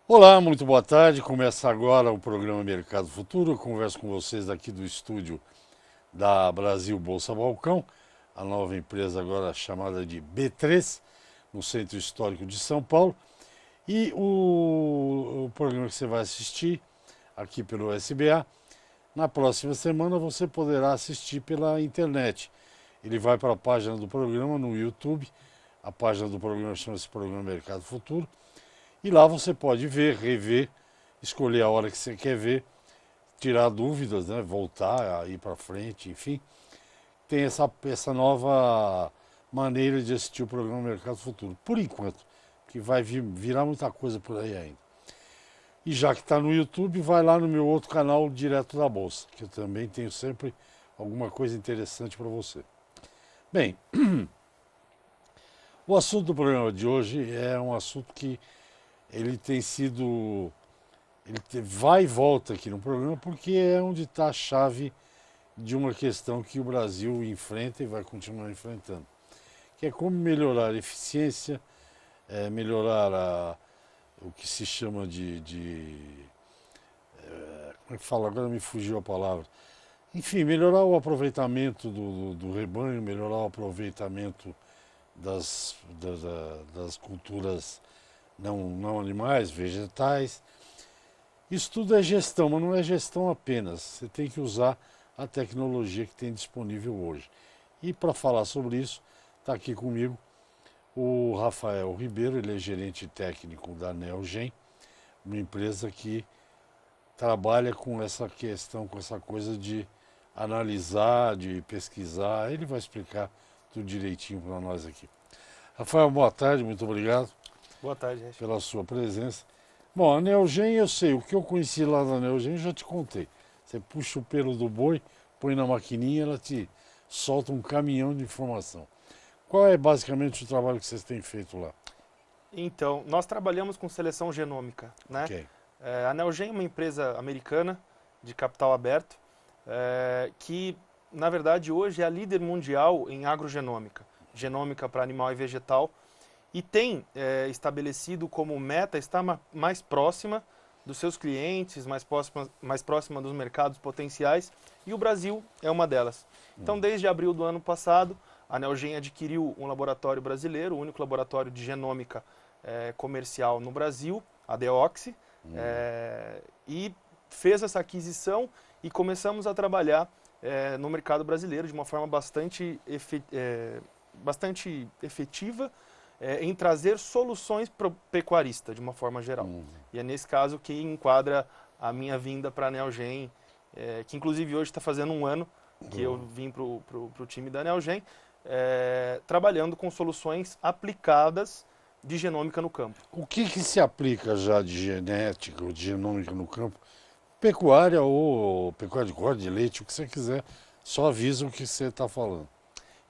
Olá, muito boa tarde. Começa agora o programa Mercado Futuro. Eu converso com vocês aqui do estúdio da Brasil Bolsa Balcão, a nova empresa agora chamada de B3, no Centro Histórico de São Paulo. E o programa que você vai assistir aqui pelo SBA, na próxima semana você poderá assistir pela internet. Ele vai para a página do programa no YouTube. A página do programa chama-se Programa Mercado Futuro. E lá você pode ver, rever, escolher a hora que você quer ver, tirar dúvidas, né? Voltar, ir para frente, enfim. Tem essa nova maneira de assistir o programa Mercado Futuro. Por enquanto, que vai virar muita coisa por aí ainda. E já que está no YouTube, vai lá no meu outro canal, Direto da Bolsa, que eu também tenho sempre alguma coisa interessante para você. Bem, o assunto do programa de hoje é um assunto que ele tem sido vai e volta aqui no programa porque é onde está a chave de uma questão que o Brasil enfrenta e vai continuar enfrentando, que é como melhorar a eficiência, melhorar o que se chama como é que fala? Agora me fugiu a palavra. Enfim, melhorar o aproveitamento do rebanho, melhorar o aproveitamento das culturas não animais, vegetais. Isso tudo é gestão, mas não é gestão apenas. Você tem que usar a tecnologia que tem disponível hoje. E para falar sobre isso, está aqui comigo o Rafael Ribeiro, ele é gerente técnico da Neogen, uma empresa que trabalha com essa questão, com essa coisa de analisar, de pesquisar. Ele vai explicar tudo direitinho para nós aqui. Rafael, boa tarde, muito obrigado Boa tarde, Rex. pela sua presença. Bom, a Neogen eu sei, o que eu conheci lá da Neogen eu já te contei. Você puxa o pelo do boi, põe na maquininha, ela te solta um caminhão de informação. Qual é basicamente o trabalho que vocês têm feito lá? Então, nós trabalhamos com seleção genômica, né? Ok. A Neogen é uma empresa americana de capital aberto, que, na verdade, hoje é a líder mundial em agrogenômica, genômica para animal e vegetal, e tem estabelecido como meta estar mais próxima dos seus clientes, mais próxima dos mercados potenciais, e o Brasil é uma delas. Então, desde abril do ano passado, a Neogen adquiriu um laboratório brasileiro, o único laboratório de genômica comercial no Brasil, a Deoxy, e fez essa aquisição e começamos a trabalhar no mercado brasileiro de uma forma bastante efetiva em trazer soluções para o pecuarista, de uma forma geral. E é nesse caso que enquadra a minha vinda para a Neogen, que inclusive hoje está fazendo um ano que eu vim para o time da Neogen, trabalhando com soluções aplicadas de genômica no campo. O que se aplica já de genética ou de genômica no campo? Pecuária ou pecuária de corte, de leite, o que você quiser, só avisa o que você está falando.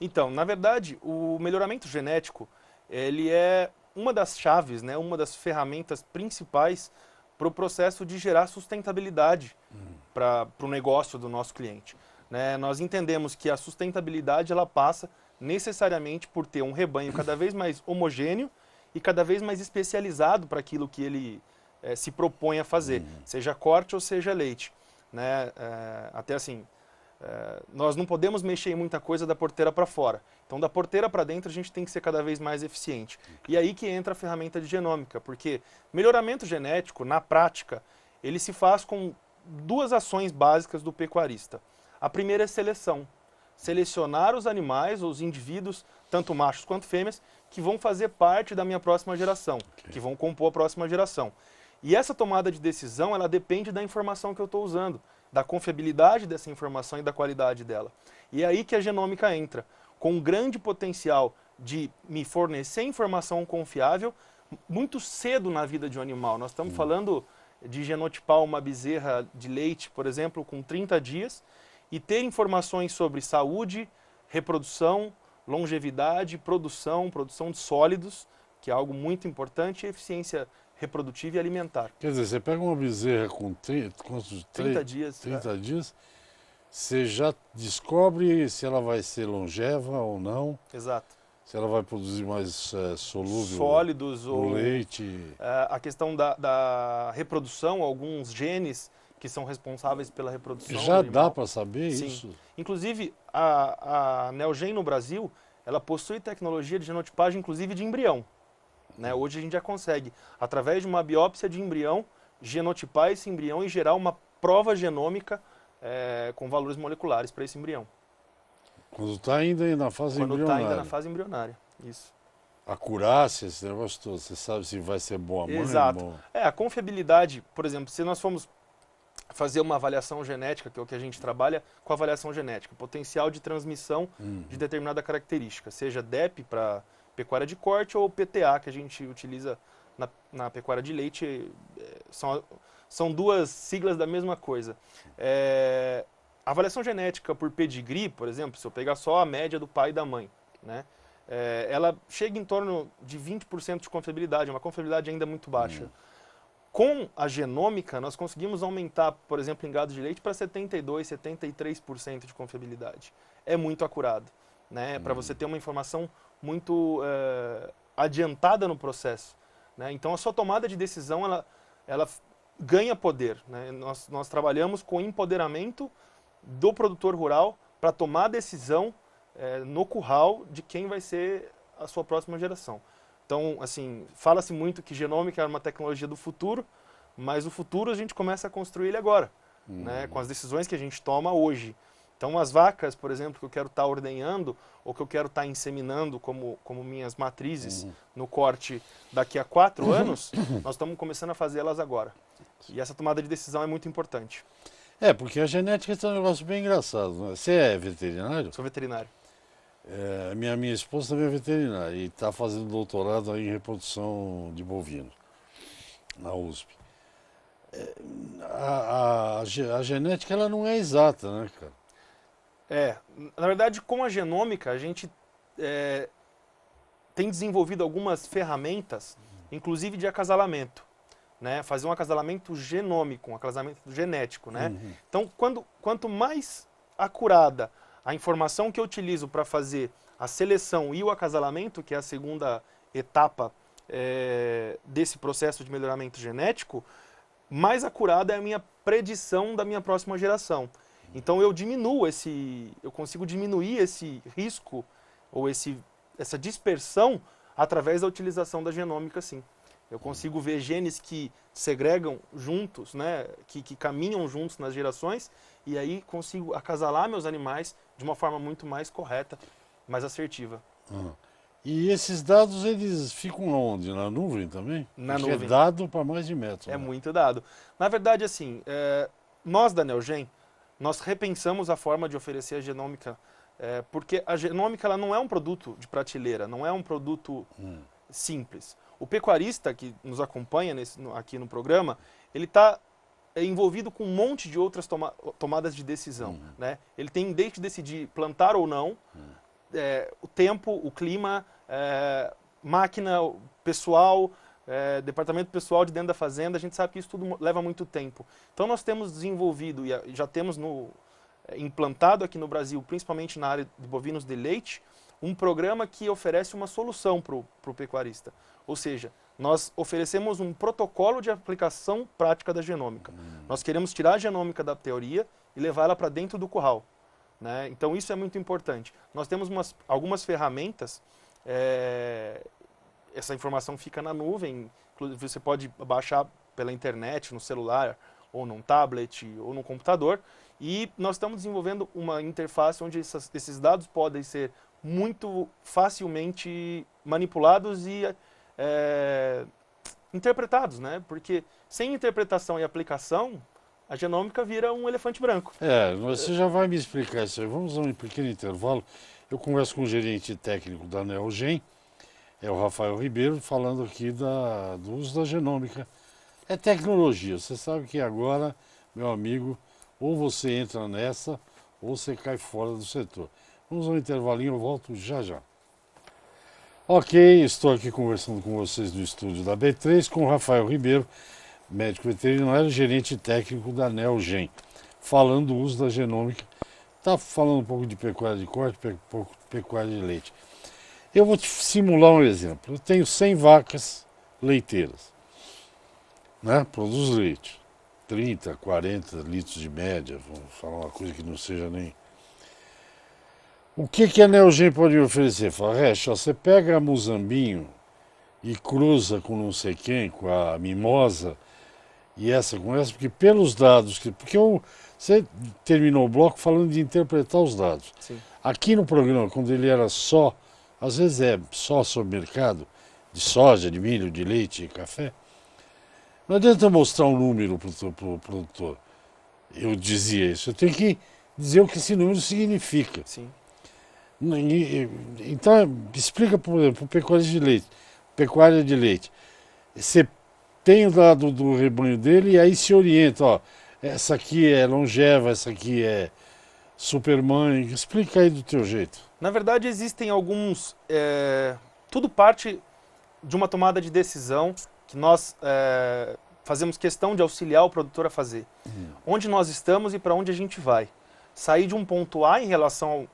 Então, na verdade, o melhoramento genético, ele é uma das chaves, né, uma das ferramentas principais para o processo de gerar sustentabilidade para o negócio do nosso cliente. Né? Nós entendemos que a sustentabilidade ela passa necessariamente por ter um rebanho cada vez mais homogêneo e cada vez mais especializado para aquilo que ele se propõe a fazer, seja corte ou seja leite. Né? Até assim, nós não podemos mexer em muita coisa da porteira para fora. Então, da porteira para dentro, a gente tem que ser cada vez mais eficiente. E aí que entra a ferramenta de genômica, porque melhoramento genético, na prática, ele se faz com duas ações básicas do pecuarista. A primeira é seleção. Selecionar os animais, os indivíduos, tanto machos quanto fêmeas, que vão fazer parte da minha próxima geração, que vão compor a próxima geração. E essa tomada de decisão, ela depende da informação que eu estou usando, da confiabilidade dessa informação e da qualidade dela. E é aí que a genômica entra, com um grande potencial de me fornecer informação confiável muito cedo na vida de um animal. Nós estamos falando de genotipar uma bezerra de leite, por exemplo, com 30 dias, e ter informações sobre saúde, reprodução, longevidade, produção de sólidos, que é algo muito importante, e eficiência reprodutiva e alimentar. Quer dizer, você pega uma bezerra com 30 dias. 30 dias, você já descobre se ela vai ser longeva ou não. Exato. Se ela vai produzir mais solúvel Sólidos no ou leite. a questão da reprodução, alguns genes que são responsáveis pela reprodução Já do dá animal. para saber Sim. isso? Inclusive, a Neogen no Brasil, ela possui tecnologia de genotipagem, inclusive de embrião. Né? Hoje a gente já consegue, através de uma biópsia de embrião, genotipar esse embrião e gerar uma prova genômica com valores moleculares para esse embrião. Quando está ainda na fase Quando está embrionária. ainda na fase embrionária. Isso. Acurácia, esse negócio todo. Você sabe se vai ser boa mãe? Exato. Bom... A confiabilidade, por exemplo, se nós formos fazer uma avaliação genética, que é o que a gente trabalha com avaliação genética, potencial de transmissão de determinada característica, seja DEP para pecuária de corte ou PTA, que a gente utiliza na pecuária de leite, são duas siglas da mesma coisa. A avaliação genética por pedigree, por exemplo, se eu pegar só a média do pai e da mãe, né, ela chega em torno de 20% de confiabilidade, uma confiabilidade ainda muito baixa. Com a genômica, nós conseguimos aumentar, por exemplo, em gado de leite para 72%, 73% de confiabilidade. É muito acurado, né? Para você ter uma informação muito adiantada no processo. Né? Então, a sua tomada de decisão, ela ganha poder. Né? Nós trabalhamos com empoderamento do produtor rural para tomar a decisão no curral de quem vai ser a sua próxima geração. Então, assim, fala-se muito que genômica é uma tecnologia do futuro, mas o futuro a gente começa a construir ele agora, né, com as decisões que a gente toma hoje. Então, as vacas, por exemplo, que eu quero estar ordenhando ou que eu quero estar inseminando como minhas matrizes no corte daqui a 4 anos, nós estamos começando a fazer elas agora. E essa tomada de decisão é muito importante. Porque a genética é um negócio bem engraçado. Né? Você é veterinário? Sou veterinário. Minha esposa também é veterinária e está fazendo doutorado aí em reprodução de bovino na USP. A genética ela não é exata, né, cara? Na verdade, com a genômica, a gente tem desenvolvido algumas ferramentas, inclusive de acasalamento. Né? Fazer um acasalamento genômico, um acasalamento genético. Né? Então, quanto mais acurada a informação que eu utilizo para fazer a seleção e o acasalamento, que é a segunda etapa desse processo de melhoramento genético, mais acurada é a minha predição da minha próxima geração. Então eu consigo diminuir esse risco ou essa dispersão através da utilização da genômica, sim. Eu consigo ver genes que segregam juntos, né, que caminham juntos nas gerações, e aí consigo acasalar meus animais de uma forma muito mais correta, mais assertiva. E esses dados, eles ficam onde? Na nuvem também? Na Porque nuvem. É dado para mais de metro. É né? muito dado. Na verdade, assim, nós da Neogen, nós repensamos a forma de oferecer a genômica, porque a genômica ela não é um produto de prateleira, não é um produto simples. O pecuarista que nos acompanha aqui no programa, ele está envolvido com um monte de outras tomadas de decisão. Né? Ele tem desde decidir plantar ou não, o tempo, o clima, máquina, pessoal, departamento pessoal de dentro da fazenda, a gente sabe que isso tudo leva muito tempo. Então nós temos desenvolvido e já temos implantado aqui no Brasil, principalmente na área de bovinos de leite, um programa que oferece uma solução para o pecuarista. Ou seja, nós oferecemos um protocolo de aplicação prática da genômica. Nós queremos tirar a genômica da teoria e levar ela para dentro do curral. Né? Então isso é muito importante. Nós temos algumas ferramentas, essa informação fica na nuvem, inclusive você pode baixar pela internet, no celular, ou num tablet, ou num computador, e nós estamos desenvolvendo uma interface onde esses dados podem ser muito facilmente manipulados e interpretados, né? Porque sem interpretação e aplicação, a genômica vira um elefante branco. Você já vai me explicar isso aí. Vamos a um pequeno intervalo. Eu converso com o gerente técnico da Neogen, o Rafael Ribeiro, falando aqui do uso da genômica. É tecnologia. Você sabe que agora, meu amigo, ou você entra nessa, ou você cai fora do setor. Vamos a um intervalinho, eu volto já já. Ok, estou aqui conversando com vocês no estúdio da B3 com o Rafael Ribeiro, médico veterinário, gerente técnico da Neogen, falando do uso da genômica. Está falando um pouco de pecuária de corte, um pouco de pecuária de leite. Eu vou te simular um exemplo. Eu tenho 100 vacas leiteiras, né? Produz leite. 30, 40 litros de média, vamos falar uma coisa que não seja nem... O que a Neogen pode me oferecer? Fala, Resch, você pega a Muzambinho e cruza com não sei quem, com a Mimosa, e essa com essa, porque pelos dados... Você terminou o bloco falando de interpretar os dados. Sim. Aqui no programa, quando ele era só, às vezes é só sobre mercado, de soja, de milho, de leite, de café, não adianta eu mostrar um número para o produtor. Eu dizia isso. Eu tenho que dizer o que esse número significa. Sim. Então, explica, por exemplo, pecuária de leite. Você tem o dado do rebanho dele e aí se orienta. Ó, essa aqui é longeva, essa aqui é supermãe. Explica aí do teu jeito. Na verdade, existem alguns... tudo parte de uma tomada de decisão que nós fazemos questão de auxiliar o produtor a fazer. Onde nós estamos e para onde a gente vai. Sair de um ponto A em relação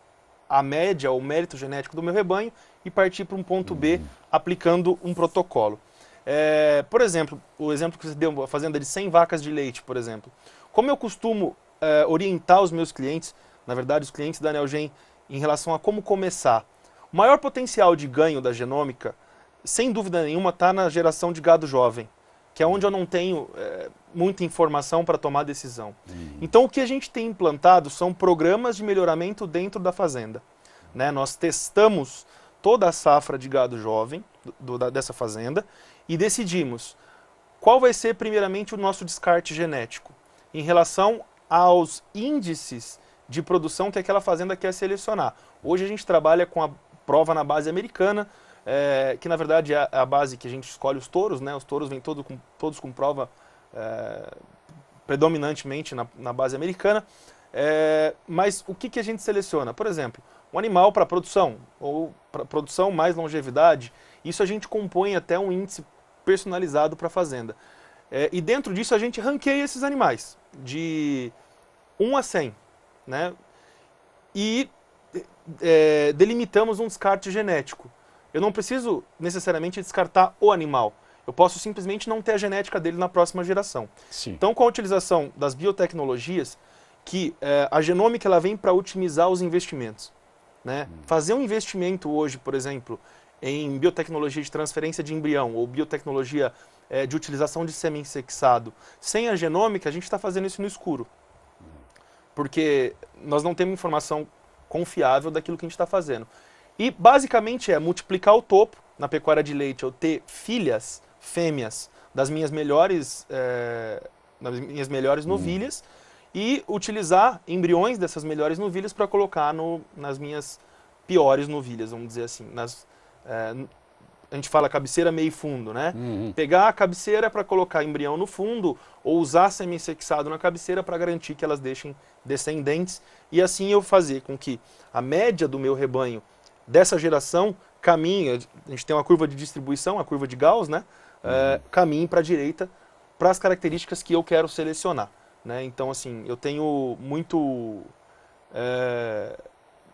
à média ou mérito genético do meu rebanho e partir para um ponto B aplicando um protocolo. Por exemplo, o exemplo que você deu, a fazenda de 100 vacas de leite, por exemplo. Como eu costumo orientar os meus clientes, na verdade os clientes da Neogen, em relação a como começar. O maior potencial de ganho da genômica, sem dúvida nenhuma, está na geração de gado jovem, que é onde eu não tenho muita informação para tomar decisão. Então o que a gente tem implantado são programas de melhoramento dentro da fazenda. Né? Nós testamos toda a safra de gado jovem dessa fazenda e decidimos qual vai ser primeiramente o nosso descarte genético em relação aos índices de produção que aquela fazenda quer selecionar. Hoje a gente trabalha com a prova na base americana, que na verdade é a base que a gente escolhe os touros, né? Os touros vêm todos com prova predominantemente na base americana. Mas o que a gente seleciona? Por exemplo, um animal para produção, ou para produção mais longevidade, isso a gente compõe até um índice personalizado para a fazenda. E dentro disso a gente ranqueia esses animais, de 1 a 100. Né? E delimitamos um descarte genético. Eu não preciso necessariamente descartar o animal. Eu posso simplesmente não ter a genética dele na próxima geração. Sim. Então, com a utilização das biotecnologias, que a genômica ela vem para otimizar os investimentos. Né? Fazer um investimento hoje, por exemplo, em biotecnologia de transferência de embrião ou biotecnologia de utilização de sêmen sexado, sem a genômica, a gente está fazendo isso no escuro. Porque nós não temos informação confiável daquilo que a gente está fazendo. E basicamente é multiplicar o topo na pecuária de leite, eu ter filhas, fêmeas, das minhas melhores novilhas e utilizar embriões dessas melhores novilhas para colocar nas minhas piores novilhas, vamos dizer assim. A gente fala cabeceira meio fundo, né? Pegar a cabeceira para colocar embrião no fundo ou usar semi-sexado na cabeceira para garantir que elas deixem descendentes e assim eu fazer com que a média do meu rebanho dessa geração caminhe, a gente tem uma curva de distribuição, a curva de Gauss, né? Caminhe para a direita para as características que eu quero selecionar. Né? Então, assim, eu tenho muito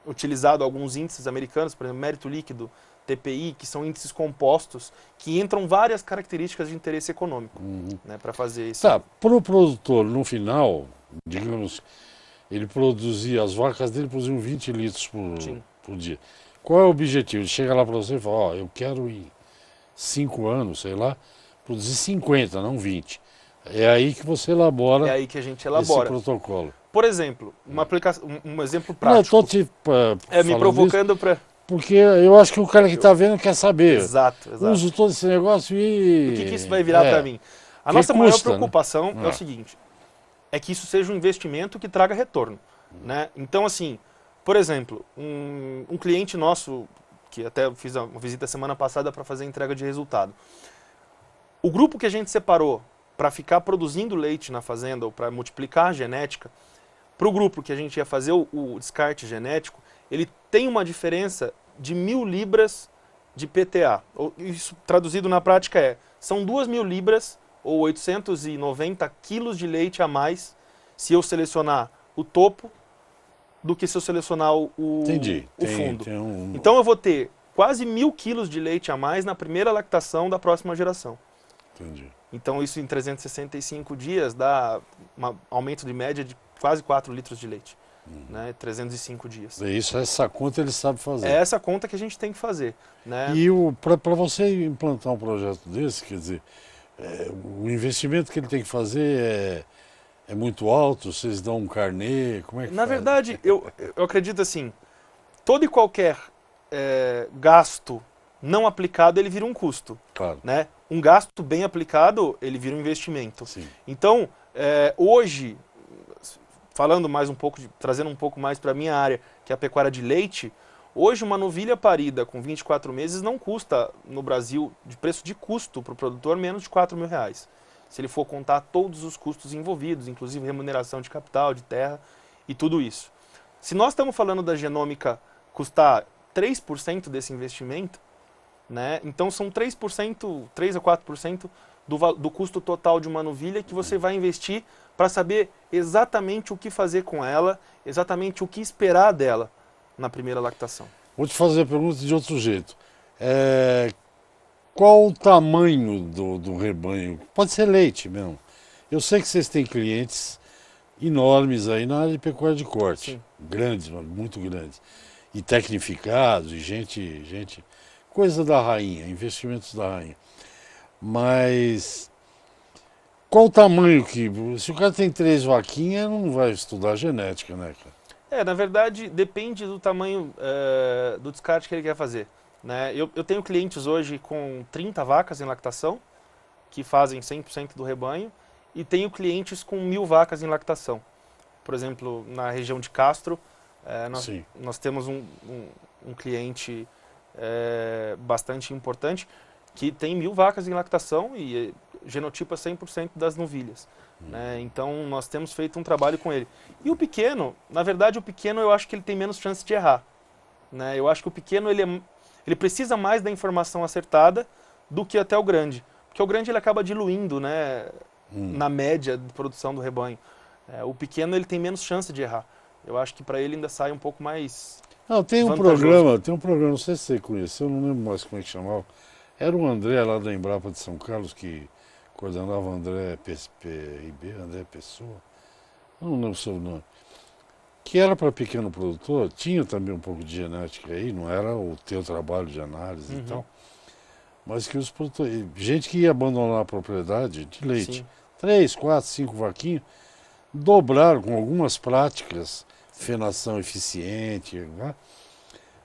utilizado alguns índices americanos, por exemplo, mérito líquido, TPI, que são índices compostos, que entram várias características de interesse econômico, né, para fazer isso. Tá, para o produtor, no final, digamos, ele produzia, as vacas dele produziam 20 litros por dia. Qual é o objetivo? Ele chega lá para você e fala, ó, eu quero em 5 anos, sei lá, produzir 50, não 20. É aí que você elabora, é aí que a gente elabora esse protocolo. Por exemplo, um exemplo Não, eu prático. estou te me provocando para... Porque eu acho que o cara que está vendo quer saber. Exato. Uso todo esse negócio e... O que isso vai virar para mim? A nossa maior preocupação é o seguinte, é que isso seja um investimento que traga retorno. Né? Então, assim, por exemplo, um cliente nosso, que até fiz uma visita semana passada para fazer entrega de resultado, o grupo que a gente separou para ficar produzindo leite na fazenda ou para multiplicar a genética, para o grupo que a gente ia fazer o descarte genético, ele tem uma diferença de 1.000 libras de PTA. Isso traduzido na prática são 2.000 libras ou 890 quilos de leite a mais se eu selecionar o topo do que se eu selecionar o fundo. Então eu vou ter quase 1.000 quilos de leite a mais na primeira lactação da próxima geração. Entendi. Então isso em 365 dias dá um aumento de média de quase 4 litros de leite. Né? 305 dias. É isso, essa conta ele sabe fazer. É essa conta que a gente tem que fazer. Né? E para você implantar um projeto desse, quer dizer, o investimento que ele tem que fazer é muito alto? Vocês dão um carnê? Como é que Na faz? verdade, eu acredito assim, todo e qualquer gasto não aplicado, ele vira um custo. Claro. Né? Um gasto bem aplicado, ele vira um investimento. Sim. Então, hoje, falando mais um pouco, trazendo um pouco mais para a minha área, que é a pecuária de leite, hoje uma novilha parida com 24 meses não custa no Brasil, de preço de custo para o produtor, menos de R$ 4.000. Se ele for contar todos os custos envolvidos, inclusive remuneração de capital, de terra e tudo isso. Se nós estamos falando da genômica custar 3% desse investimento, né, então são 3%, 3 a 4% do custo total de uma novilha que você vai investir para saber exatamente o que fazer com ela, exatamente o que esperar dela na primeira lactação. Vou te fazer a pergunta de outro jeito. Qual o tamanho do rebanho? Pode ser leite mesmo. Eu sei que vocês têm clientes enormes aí na área de pecuária de corte. Sim. Grandes, muito grandes. E tecnificados, e gente... Coisa da rainha, investimentos da rainha. Mas qual o tamanho que... Se o cara tem 3 vaquinhas, não vai estudar genética, né, cara? Na verdade, depende do tamanho do descarte que ele quer fazer. Né? Eu tenho clientes hoje com 30 vacas em lactação, que fazem 100% do rebanho, e tenho clientes com 1.000 vacas em lactação. Por exemplo, na região de Castro, nós temos um cliente bastante importante que tem 1.000 vacas em lactação e genotipa 100% das novilhas. Né? Então nós temos feito um trabalho com ele. E o pequeno, na verdade o pequeno eu acho que ele tem menos chance de errar. Né? Eu acho que o pequeno ele precisa mais da informação acertada do que até o grande. Porque o grande ele acaba diluindo, né, na média de produção do rebanho. O pequeno ele tem menos chance de errar. Eu acho que para ele ainda sai um pouco mais Não, tem um vantajoso. programa, não sei se você conheceu, eu não lembro mais como é que chamava. Era o André lá da Embrapa de São Carlos que coordenava o André Ribeiro, André Pessoa, eu não lembro o seu nome. Que era para pequeno produtor, tinha também um pouco de genética aí, não era o teu trabalho de análise e tal, mas que os produtores, gente que ia abandonar a propriedade de leite, Sim. 3, 4, 5 vaquinhas, dobraram com algumas práticas, fenação eficiente, né?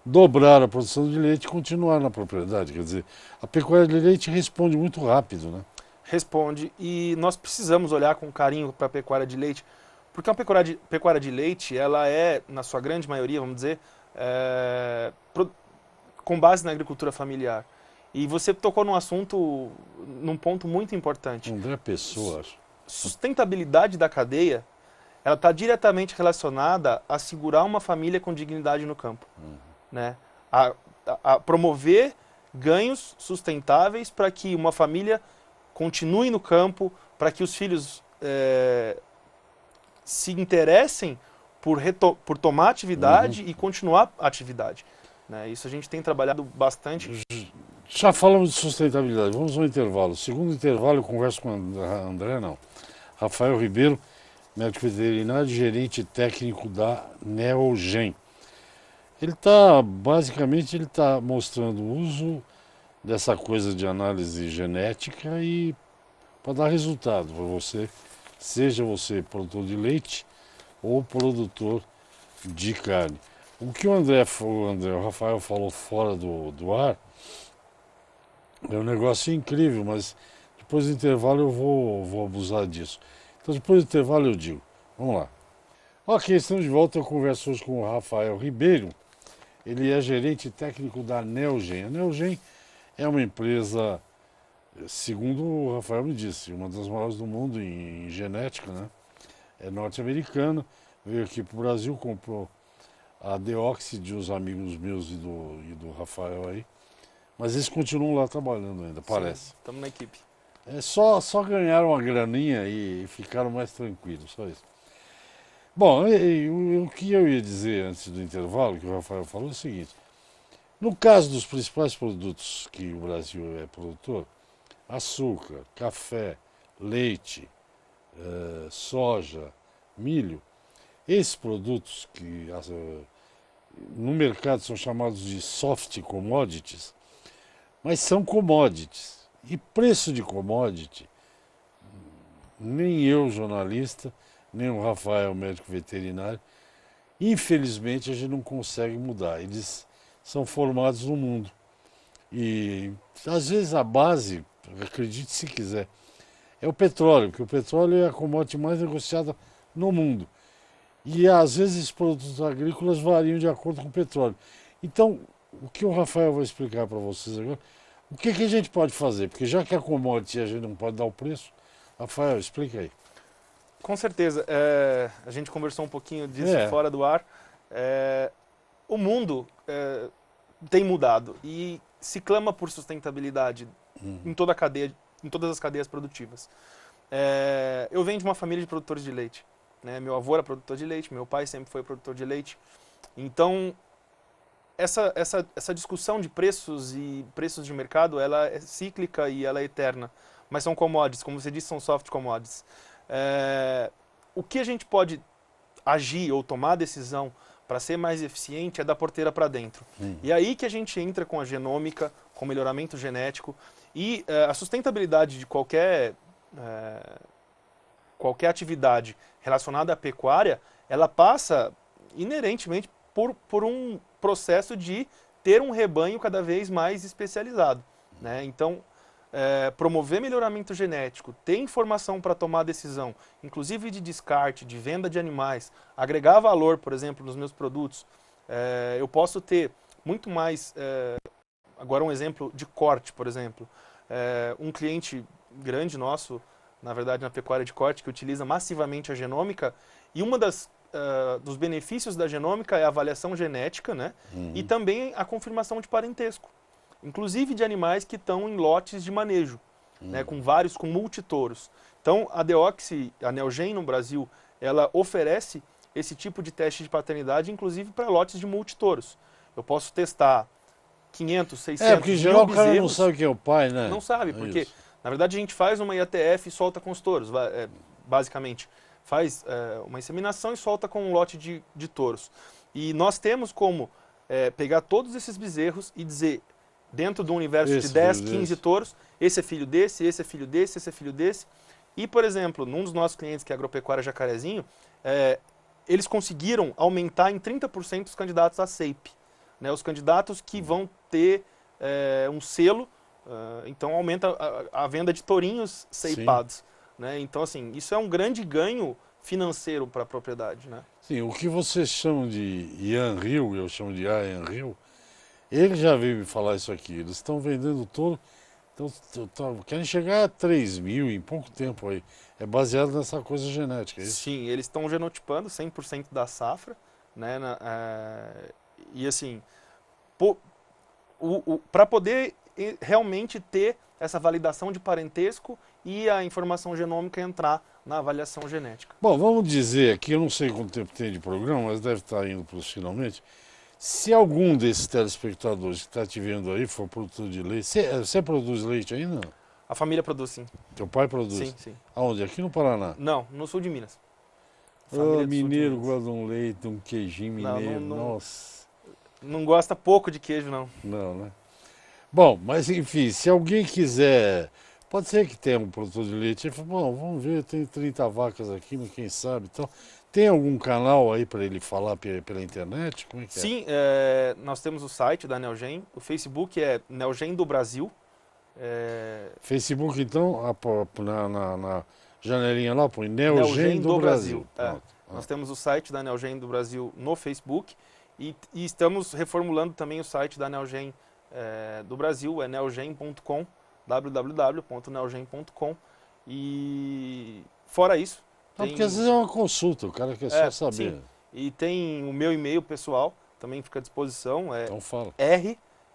Dobraram a produção de leite e continuaram na propriedade. Quer dizer, a pecuária de leite responde muito rápido, né? Responde. E nós precisamos olhar com carinho para a pecuária de leite, porque a pecuária de leite, ela é, na sua grande maioria, vamos dizer, com base na agricultura familiar. E você tocou num ponto muito importante. André Pessoa, acho. Sustentabilidade da cadeia, ela está diretamente relacionada a segurar uma família com dignidade no campo. Né? A promover ganhos sustentáveis para que uma família continue no campo, para que os filhos se interessem por tomar atividade e continuar a atividade. Né? Isso a gente tem trabalhado bastante. Já falamos de sustentabilidade, vamos ao intervalo. Segundo intervalo eu converso com André, não. Rafael Ribeiro, médico veterinário e gerente técnico da Neogen. Ele está mostrando o uso dessa coisa de análise genética e para dar resultado para você, seja você produtor de leite ou produtor de carne. O que o Rafael falou fora do ar é um negócio incrível, mas depois do intervalo eu vou abusar disso. Então depois do intervalo eu digo. Vamos lá. Ok, estamos de volta. Eu converso hoje com o Rafael Ribeiro. Ele é gerente técnico da Neogen. A Neogen é uma empresa, segundo o Rafael me disse, uma das maiores do mundo em genética, né? É norte-americana, veio aqui para o Brasil, comprou a Deoxy de uns amigos meus e do Rafael aí. Mas eles continuam lá trabalhando ainda, parece. Estamos na equipe. Só ganharam uma graninha e ficaram mais tranquilos, só isso. Bom, o que eu ia dizer antes do intervalo, que o Rafael falou, é o seguinte. No caso dos principais produtos que o Brasil é produtor, açúcar, café, leite, soja, milho, esses produtos que no mercado são chamados de soft commodities, mas são commodities. E preço de commodity, nem eu, jornalista, nem o Rafael, médico veterinário, infelizmente a gente não consegue mudar. Eles são formados no mundo. E às vezes a base, acredite se quiser, é o petróleo, porque o petróleo é a commodity mais negociada no mundo. E às vezes os produtos agrícolas variam de acordo com o petróleo. Então, o que o Rafael vai explicar para vocês agora, o que a gente pode fazer? Porque já que a commodity a gente não pode dar o preço, Rafael, explica aí. Com certeza. A gente conversou um pouquinho disso É. fora do ar. O mundo tem mudado e se clama por sustentabilidade em toda a cadeia, em todas as cadeias produtivas. Eu venho de uma família de produtores de leite. Né? Meu avô era produtor de leite, meu pai sempre foi produtor de leite. Então, essa discussão de preços e preços de mercado, ela é cíclica e ela é eterna. Mas são commodities, como você disse, são soft commodities. O que a gente pode agir ou tomar decisão para ser mais eficiente é da porteira para dentro. E aí que a gente entra com a genômica, com o melhoramento genético e a sustentabilidade de qualquer atividade relacionada à pecuária, ela passa inerentemente por um processo de ter um rebanho cada vez mais especializado. Né? Então, promover melhoramento genético, ter informação para tomar decisão, inclusive de descarte, de venda de animais, agregar valor, por exemplo, nos meus produtos. Eu posso ter muito mais... agora um exemplo de corte, por exemplo. Um cliente grande nosso, na verdade na pecuária de corte, que utiliza massivamente a genômica, e uma dos benefícios da genômica é a avaliação genética, né? E também a confirmação de parentesco. Inclusive de animais que estão em lotes de manejo, né, com multitouros. Então, a Deoxy, a Neogen no Brasil, ela oferece esse tipo de teste de paternidade, inclusive para lotes de multitouros. Eu posso testar 500, 600 porque em geral mil o cara não bezerros. sabe quem é o pai, né? Não sabe, porque, na verdade, a gente faz uma IATF e solta com os touros, basicamente. Faz uma inseminação e solta com um lote de touros. E nós temos como pegar todos esses bezerros e dizer, dentro do universo de 10, 15 touros, esse é filho desse, esse é filho desse, esse é filho desse. E, por exemplo, num dos nossos clientes, que é a Agropecuária Jacarezinho, eles conseguiram aumentar em 30% os candidatos a SEIP. Né? Os candidatos que vão ter um selo, então aumenta a venda de tourinhos seipados. Né? Então, assim, isso é um grande ganho financeiro para a propriedade. Né? Sim, o que vocês chamam de Ian Hill, eu chamo de Ian Hill, ele já veio me falar isso aqui. Eles estão vendendo touro, querem chegar a 3 mil em pouco tempo aí. É baseado nessa coisa genética, é isso? Sim, eles estão genotipando 100% da safra. Né? E assim, para poder realmente ter essa validação de parentesco e a informação genômica entrar na avaliação genética. Bom, vamos dizer aqui, eu não sei quanto tempo tem de programa, mas deve estar indo para os finalmente. Se algum desses telespectadores que está te vendo aí for produtor de leite, você produz leite ainda? A família produz, sim. Teu pai produz? Sim, sim. Aonde? Aqui no Paraná? Não, no sul de Minas. Mineiro gosta de um leite, um queijinho mineiro, nossa. Não gosta pouco de queijo, não. Não, né? Bom, mas enfim, se alguém quiser, pode ser que tenha um produtor de leite, ele fala, bom, vamos ver, tem 30 vacas aqui, mas quem sabe, então... Tem algum canal aí para ele falar pela internet? Como é que é? Sim, nós temos o site da Neogen, o Facebook é Neogen do Brasil. Facebook, então, na janelinha lá, põe Neogen do Brasil. Nós temos o site da Neogen do Brasil no Facebook e estamos reformulando também o site da Neogen do Brasil, é neogen.com, www.neogen.com. E fora isso... porque às vezes é uma consulta, o cara quer só saber. Sim. E tem o meu e-mail pessoal, também fica à disposição, então fala.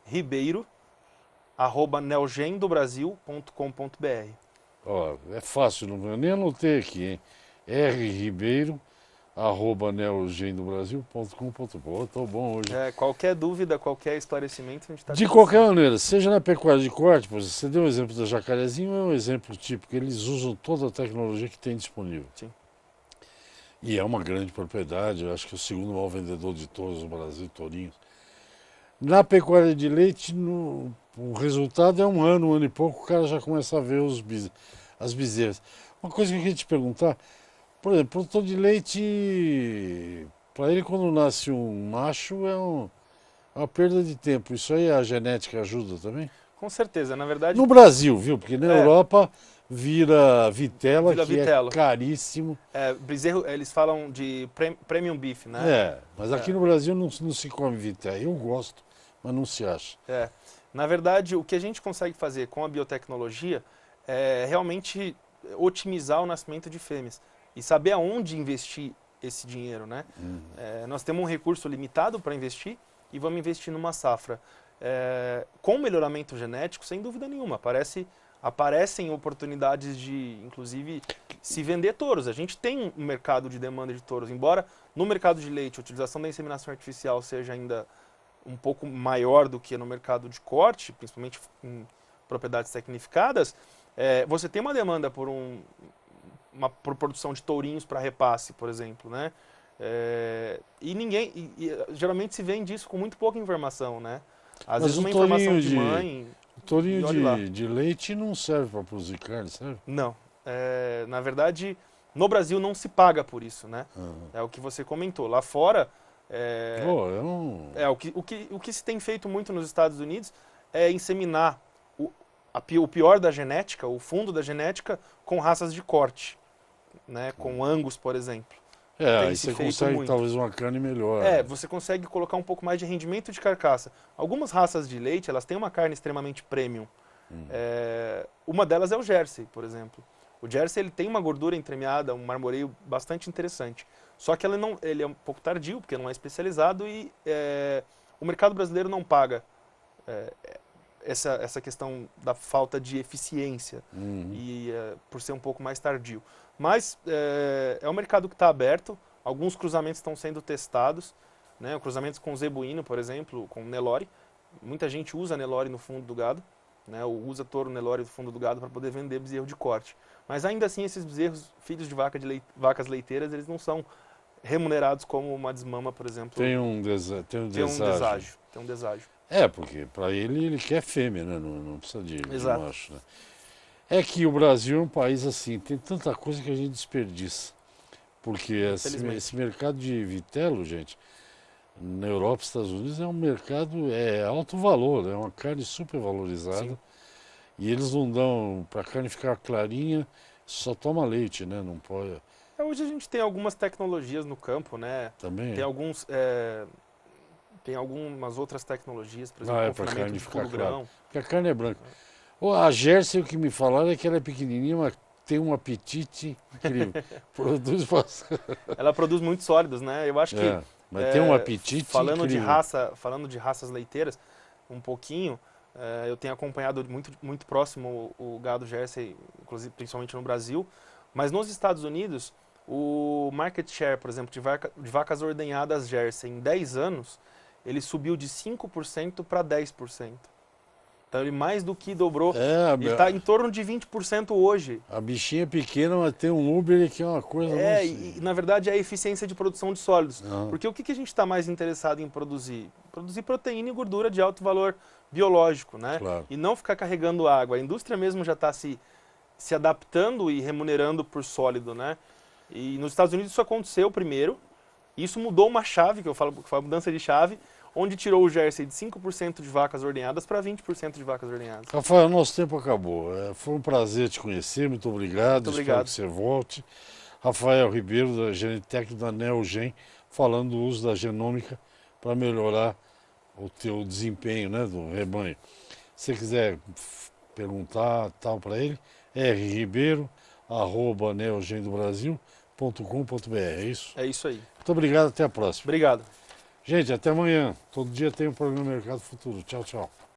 rribeiro@neogendobrasil.com.br. Ó, é fácil, eu nem anotei aqui, hein? neogendobrasil.com.br. Estou bom hoje. Qualquer dúvida, qualquer esclarecimento, a gente está De qualquer maneira, seja na pecuária de corte, você deu o exemplo da Jacarezinho, é um exemplo típico. Eles usam toda a tecnologia que tem disponível. Sim. E é uma grande propriedade, eu acho que é o segundo maior vendedor de touros no Brasil, tourinhos. Na pecuária de leite, o resultado é um ano e pouco, o cara já começa a ver as bezerras. Uma coisa que eu queria te perguntar, por exemplo, produtor de leite, para ele quando nasce um macho é uma perda de tempo. Isso aí a genética ajuda também? Com certeza, na verdade... No Brasil, viu? Porque na Europa vira vitela, Vira que vitela. é caríssimo. Bezerro, eles falam de premium beef, né? Mas aqui no Brasil não se come vitela. Eu gosto, mas não se acha. Na verdade, o que a gente consegue fazer com a biotecnologia é realmente otimizar o nascimento de fêmeas e saber aonde investir esse dinheiro, né? Nós temos um recurso limitado para investir e vamos investir numa safra. Com melhoramento genético, sem dúvida nenhuma, aparecem oportunidades de, inclusive, se vender touros. A gente tem um mercado de demanda de touros, embora no mercado de leite a utilização da inseminação artificial seja ainda um pouco maior do que no mercado de corte, principalmente em propriedades tecnificadas, você tem uma demanda por por produção de tourinhos para repasse, por exemplo, né? Geralmente se vende isso com muito pouca informação, né? Às vezes uma informação de mãe... O tourinho de leite não serve para produzir carne, serve? Não. Na verdade, no Brasil não se paga por isso, né? É o que você comentou. Lá fora... o que se tem feito muito nos Estados Unidos é inseminar o pior da genética, o fundo da genética, com raças de corte, né? Com Angus, por exemplo. Aí você consegue talvez uma carne melhor. Você consegue colocar um pouco mais de rendimento de carcaça. Algumas raças de leite, elas têm uma carne extremamente premium. Uma delas é o Jersey, por exemplo. O Jersey ele tem uma gordura entremeada, um marmoreio bastante interessante. Só que ele é um pouco tardio, porque não é especializado e o mercado brasileiro não paga essa questão da falta de eficiência e por ser um pouco mais tardio. Mas é um mercado que está aberto, alguns cruzamentos estão sendo testados, né? Cruzamentos com zebuíno, por exemplo, com Nelore. Muita gente usa Nelore no fundo do gado, né? Ou usa touro Nelore no fundo do gado para poder vender bezerro de corte. Mas ainda assim esses bezerros, filhos de vacas leiteiras, eles não são remunerados como uma desmama, por exemplo. Tem um deságio. Tem um deságio. Porque para ele quer fêmea, né? Não precisa de macho, né? É que o Brasil é um país assim, tem tanta coisa que a gente desperdiça. Porque esse mercado de vitelo, gente, na Europa e Estados Unidos é um mercado, alto valor, é uma carne super valorizada. Sim. E eles não dão, para a carne ficar clarinha, só toma leite, né? Não pode... Hoje a gente tem algumas tecnologias no campo, né? Também. Tem algumas outras tecnologias, por exemplo, confinamento de pulo grão. Porque a carne é branca. A Jersey, o que me falaram é que ela é pequenininha, mas tem um apetite incrível. Ela produz muito sólidos, né? Eu acho que... Mas tem um apetite falando incrível. Falando de raças leiteiras, um pouquinho, eu tenho acompanhado muito próximo o gado Jersey, inclusive, principalmente no Brasil. Mas nos Estados Unidos, o market share, por exemplo, de vacas ordenhadas Jersey em 10 anos, ele subiu de 5% para 10%. Então ele mais do que dobrou. Ele está em torno de 20% hoje. A bichinha é pequena, mas tem um Uber que é uma coisa... E na verdade é a eficiência de produção de sólidos. Porque o que a gente está mais interessado em produzir? Produzir proteína e gordura de alto valor biológico, né? Claro. E não ficar carregando água. A indústria mesmo já está se adaptando e remunerando por sólido, né? E nos Estados Unidos isso aconteceu primeiro. Isso mudou uma chave, que eu falo que foi a mudança de chave, onde tirou o Jersey de 5% de vacas ordenhadas para 20% de vacas ordenhadas. Rafael, nosso tempo acabou. Foi um prazer te conhecer, muito obrigado. Muito obrigado. Espero que você volte. Rafael Ribeiro, gerente técnico da Neogen, falando do uso da genômica para melhorar o teu desempenho, né, do rebanho. Se você quiser perguntar tal para ele, rribeiro@neogendobrasil.com.br, é isso? É isso aí. Muito obrigado, até a próxima. Obrigado. Gente, até amanhã. Todo dia tem um programa Mercado Futuro. Tchau, tchau.